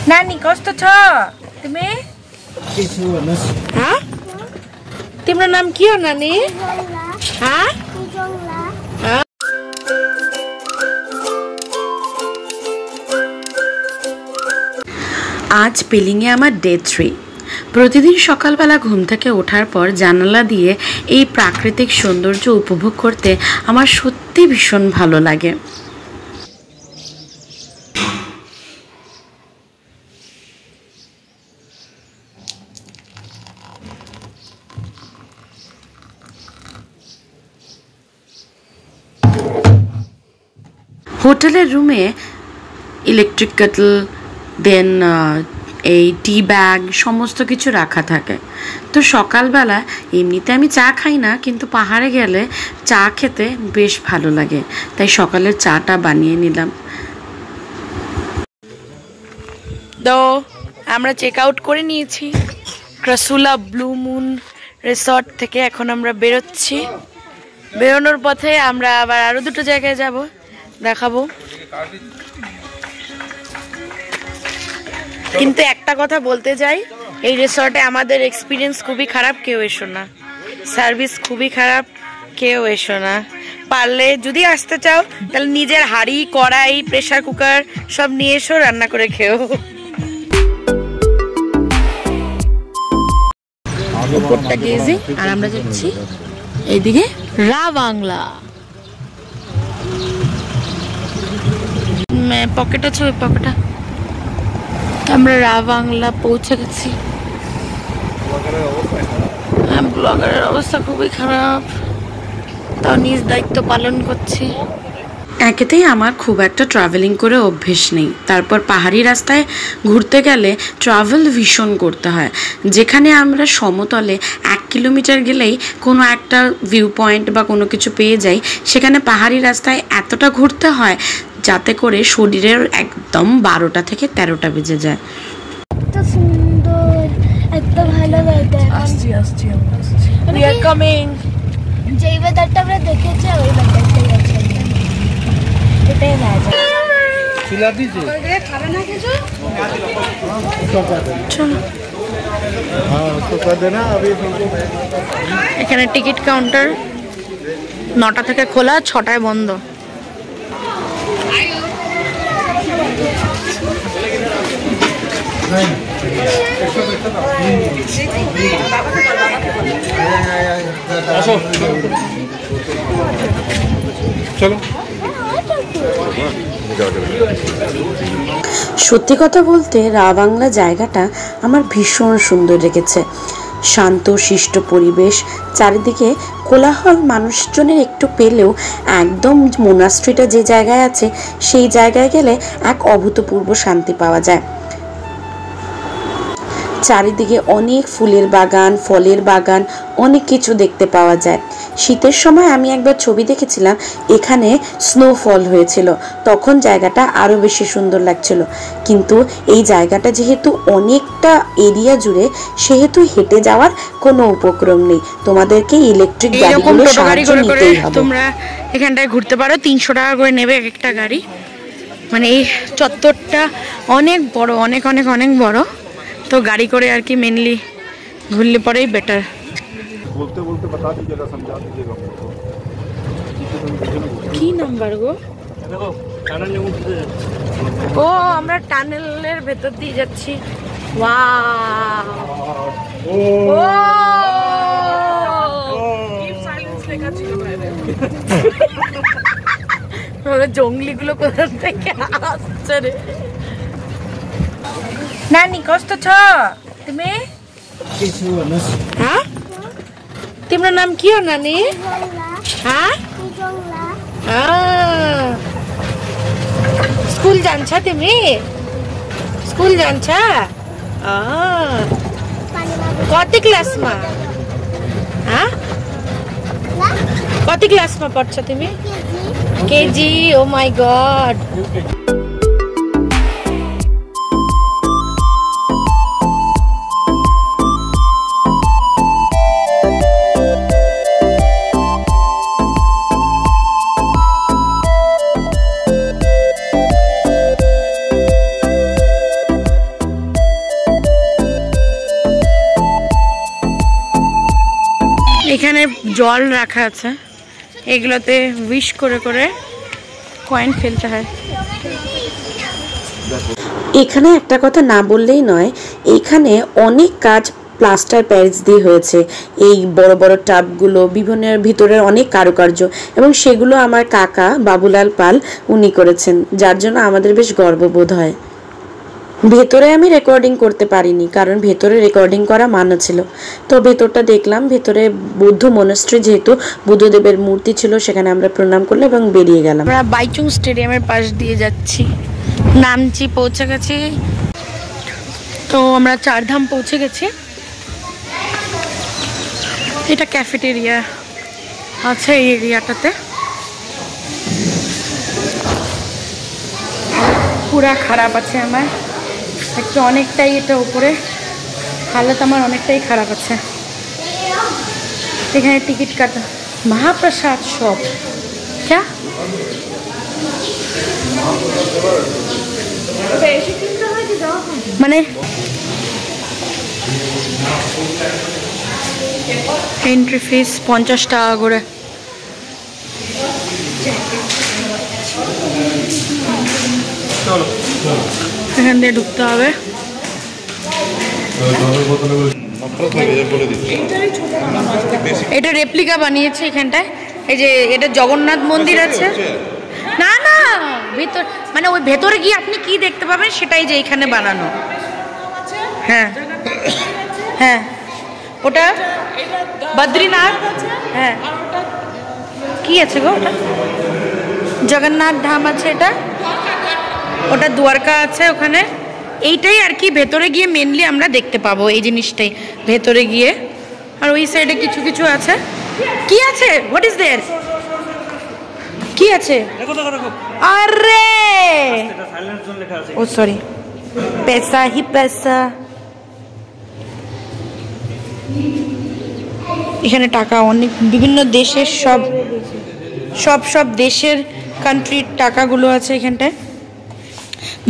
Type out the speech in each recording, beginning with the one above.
नानी कस्तो छ तिमी? तिम्रो नाम के हो नानी? आज पेलिंगे आमार डे 3। प्रतिदिन सकाल बेला घुम থেকে ওঠার পর জানালা দিয়ে এই প্রাকৃতিক সৌন্দর্য উপভোগ করতে আমার সত্যি ভীষণ ভালো লাগে। হোটেলের রুমে ইলেকট্রিক কেটল দেন এই টি ব্যাগ সমস্ত কিছু রাখা থাকে। তো সকালবেলা এমনিতে আমি চা খাই না, কিন্তু পাহাড়ে গেলে চা খেতে বেশ ভালো লাগে, তাই সকালের চাটা বানিয়ে নিলাম। তো আমরা চেক আউট করে নিয়েছি ক্রাসুলা ব্লু মুন রিসর্ট থেকে। এখন আমরা বেরোচ্ছি। বেরোনোর পথে আমরা আবার আরো দুটো জায়গায় যাব, দেখাবো। কিন্তু একটা কথা বলতে যাই, এই রিসর্টে আমাদের এক্সপিরিয়েন্স খুবই খারাপ, কেউ এসো না। সার্ভিস খুবই খারাপ, কেউ এসো না। পারলে যদি আসতে চাও তাহলে নিজের হাঁড়ি, কড়াই, প্রেসার কুকার সব নিয়ে এসো, রান্না করে খেও। উপরটা গেজিং আর আমরা যাচ্ছি এইদিকে রা বাংলা। পকেট আছে, ওই পকেটটা। আমরা রা বাংলা পৌঁছে গেছি। ব্লগারের অবস্থা খুবই খারাপ, তাও নিজ দায়িত্ব পালন করছি। একেতেই আমার খুব একটা ট্রাভেলিং করে অভ্যেস নেই, তারপর পাহাড়ি রাস্তায় ঘুরতে গেলে ট্রাভেল ভীষণ করতে হয়। যেখানে আমরা সমতলে 1 কিলোমিটার গেলেই কোনো একটা ভিউ পয়েন্ট বা কোনো কিছু পেয়ে যাই, সেখানে পাহাড়ি রাস্তায় এতটা ঘুরতে হয় যাতে করে শরীরের একদম 12টা থেকে 13টা বেজে যায়। এত সুন্দর, এত ভালো ওয়েদার। আসছি উই আর কামিং। যেই ওয়েদারটা আমরা দেখেছি ওই ওয়েদারটাই আছে, এটাই মজা। চিলা দিছে খাবে না কিছু? চলো। হ্যাঁ তো কর দেনা अभी तुमको। এখানে টিকিট কাউন্টার 9টা থেকে খোলা, 6টায় বন্ধ। চলো। সত্যি কথা বলতে রা বাংলা জায়গাটা আমার ভীষণ সুন্দর লেগেছে। শান্ত শিষ্ট পরিবেশ, চারিদিকে কোলাহল মানুষজনের একটু পেলেও একদম মোনাস্ট্রিটা যে জায়গায় আছে সেই জায়গায় গেলে এক অভূতপূর্ব শান্তি পাওয়া যায়। চারিদিকে অনেক ফুলের বাগান, ফলের বাগান, অনেক কিছু দেখতে পাওয়া যায়। শীতের সময় আমি একবার ছবি দেখেছিলাম, এখানে স্নোফল হয়েছিল, তখন জায়গাটা আরো বেশি সুন্দর লাগছিল। কিন্তু এই জায়গাটা যেহেতু অনেকটা এরিয়া জুড়ে, সেহেতু হেঁটে যাওয়ার কোনো উপক্রম নেই, তোমাদেরকে ইলেকট্রিক গাড়িগুলো সাহায্য নিতেই হবে। তোমরা এখানটায় ঘুরতে পারো, 300 টাকা করে নেবে এক একটা গাড়ি। মানে এই চত্বরটা অনেক বড়, অনেক অনেক অনেক বড়। তো গাড়ি করে আর কি মেনলি ঘুরলে পরেই বেটার। বলতে বলতে बता दीजिएगा, समझा दीजिएगा हमको। কি নাম্বার গো? দেখো টানেল নিয়ে উঠতে যাচ্ছে। ও আমরা টানেলের ভেতর দিয়ে যাচ্ছি। ওয়াও ও কিপ সাইলেন্স লেখা ছিল বাইরে। জঙ্গলিগুলো কোথা থেকে আসছে রে? नानी कस्तो छ तिमी? तिम्रो नाम के हो नानी? स्कुल जान्छ तिमी? स्कुल जान्छ? कति क्लासमा? कति क्लासमा पढ्छ तिमी? केजी। ओ माई गॉड। এখানে জল রাখা আছে, এগুলোতে উইশ করে করে কয়েন ফেলতে হয়। এখানে একটা কথা না বললেই নয়, এখানে অনেক কাজ প্লাস্টার প্যারিস দিয়ে হয়েছে। এই বড় বড় টাবগুলো বিভিন্ন ভিতরের অনেক কারুকার্য, এবং সেগুলো আমার কাকা বাবুলাল পাল উনি করেছেন, যার জন্য আমাদের বেশ গর্ববোধ হয়। ভেতরে আমি রেকর্ডিং করতে পারিনি, কারণ ভেতরে রেকর্ডিং করা মানা ছিল। তো ভেতরটা দেখলাম, ভেতরে বৌদ্ধ মনস্ট্রি, যেহেতু বুদ্ধদেবের মূর্তি ছিল, সেখানে আমরা প্রণাম করলাম এবং বেরিয়ে গেলাম। আমরা বাইচুং স্টেডিয়ামের পাশ দিয়ে যাচ্ছি, নামচি, পৌঁছে গেছি। তো আমরা চারধাম পৌঁছে গেছি। এটা ক্যাফেটেরিয়া আছে এই এরিয়াটাতে। পুরা খারাপ আছে আমার একটু, অনেকটাই এটা উপরে হালত আমার অনেকটাই খারাপ আছে। এখানে টিকিট কাটা, মহাপ্রসাদ শপ ক্যা মানে এন্ট্রি ফিস 50 টাকা করে। এখান দিয়ে ঢুকতে হবে। এটা রেপ্লিকা বানিয়েছে এখানটায়। এই যে এটা জগন্নাথ মন্দির আছে, না না ভেতর, মানে ওই ভেতরে গিয়ে আপনি কি দেখতে পাবেন সেটাই যে এখানে বানানো। হ্যাঁ হ্যাঁ, ওটা বদ্রীনাথ। হ্যাঁ, কি আছে গো ওটা? জগন্নাথ ধাম আছে, এটা ওটা দ্বারকা আছে ওখানে। এইটাই আর কি ভেতরে গিয়ে মেনলি আমরা দেখতে পাবো এই জিনিসটাই ভেতরে গিয়ে। আর ওই সাইডে কিছু কিছু আছে। কি আছে? What is there? কি আছে? আরে ও সরি, पैसा ही पैसा। এখানে টাকা অনেক, বিভিন্ন দেশের সব দেশের কান্ট্রির টাকাগুলো আছে এখানটায়।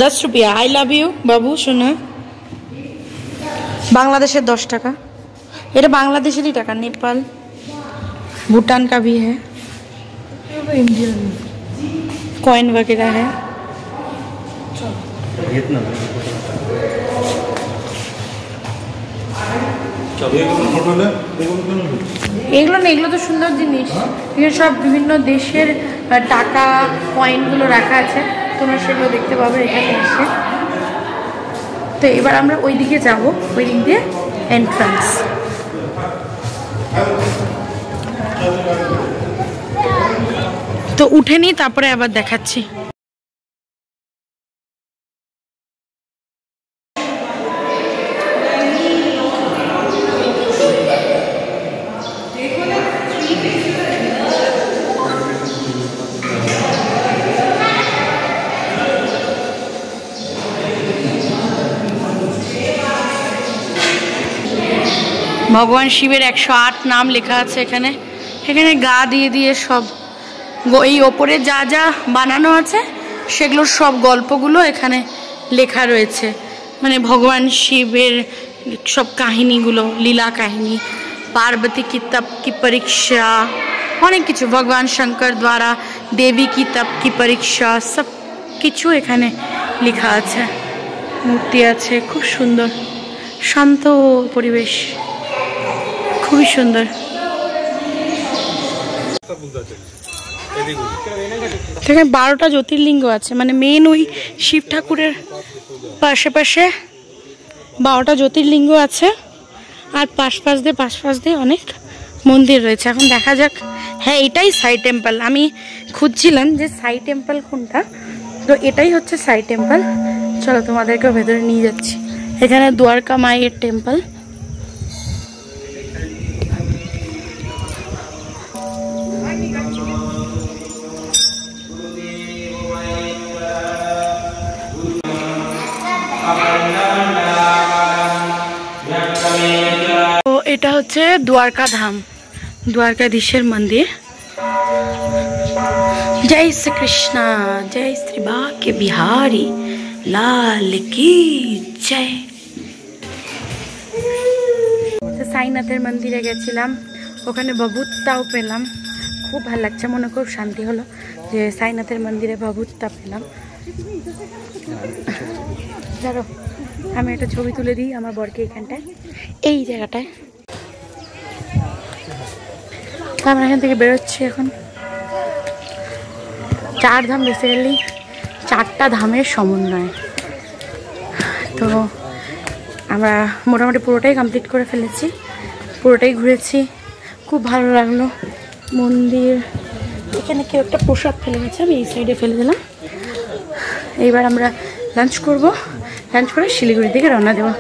10 रुपया। आई लव यू बाबू শোনা। बांग्लादेशेर 10 টাকা। এটা বাংলাদেশেরই টাকা। नेपाल भूटान का भी है, इंडियन कॉइन वगैरह है। এগুলো না, এগুলো তো সুন্দর জিনিস। এখানে সব বিভিন্ন দেশের টাকা কয়েনগুলো রাখা আছে, তোমরা সেগুলো দেখতে পাবে এখানে এসে। তো এবার আমরা ওই দিকে যাব, ওই দিক দিয়ে এন্ট্রান্স। তো উঠে নিই, তারপরে আবার দেখাচ্ছি। ভগবান শিবের 108 নাম লেখা আছে এখানে। এখানে গা দিয়ে দিয়ে সব এই ওপরে যা যা বানানো আছে সেগুলোর সব গল্পগুলো এখানে লেখা রয়েছে। মানে ভগবান শিবের সব কাহিনীগুলো, লীলা কাহিনী, पार्वती की तप की परीक्षा, অনেক কিছু, ভগবান শঙ্কর দ্বারা দেবী কি তপ কি পরীক্ষা, সব কিছু এখানে লেখা আছে। মূর্তি আছে, খুব সুন্দর শান্ত পরিবেশ, খুবই সুন্দর। এখানে 12টা জ্যোতির্লিঙ্গ আছে, মানে মেন ওই শিব ঠাকুরের পাশে পাশে 12টা জ্যোতির্লিঙ্গ আছে। আর পাশ পাশ দিয়ে অনেক মন্দির রয়েছে। এখন দেখা যাক। হ্যাঁ, এটাই সাই টেম্পল। আমি খুঁজছিলাম যে সাই টেম্পল কোনটা, তো এটাই হচ্ছে সাই টেম্পল। চলো তোমাদেরকে ভেতরে নিয়ে যাচ্ছি। এখানে দ্বারকা মায়ের টেম্পল। তো এটা হচ্ছে দ্বারকা ধাম, द्वारकाधीशर मंदिर। जय श्री कृष्णा, जय श्री बाके बिहारी लाल की जय। সাইনাথের মন্দিরে গেছিলাম, ওখানে ভভুতটাও পেলাম, খুব ভালো লাগছে, মনে খুব শান্তি হলো যে সাইনাথের মন্দিরে ভভুতটা পেলাম। ধরো আমি একটা ছবি তুলে দিই আমার বরকে এইখানটায়, এই জায়গাটায়। তো আমরা এখান থেকে বেরোচ্ছি এখন। 4 ধাম বেসিক্যালি 4টা ধামের সমন্বয়। তো আমরা মোটামুটি পুরোটাই কমপ্লিট করে ফেলেছি, পুরোটাই ঘুরেছি, খুব ভালো লাগলো। মন্দির, এখানে কেউ একটা প্রসাদ ফেলে গেছে, আমি এই সাইডে ফেলে দিলাম। এইবার আমরা লাঞ্চ করব, লাঞ্চ করে শিলিগুড়ির দিকে রওনা দেবো।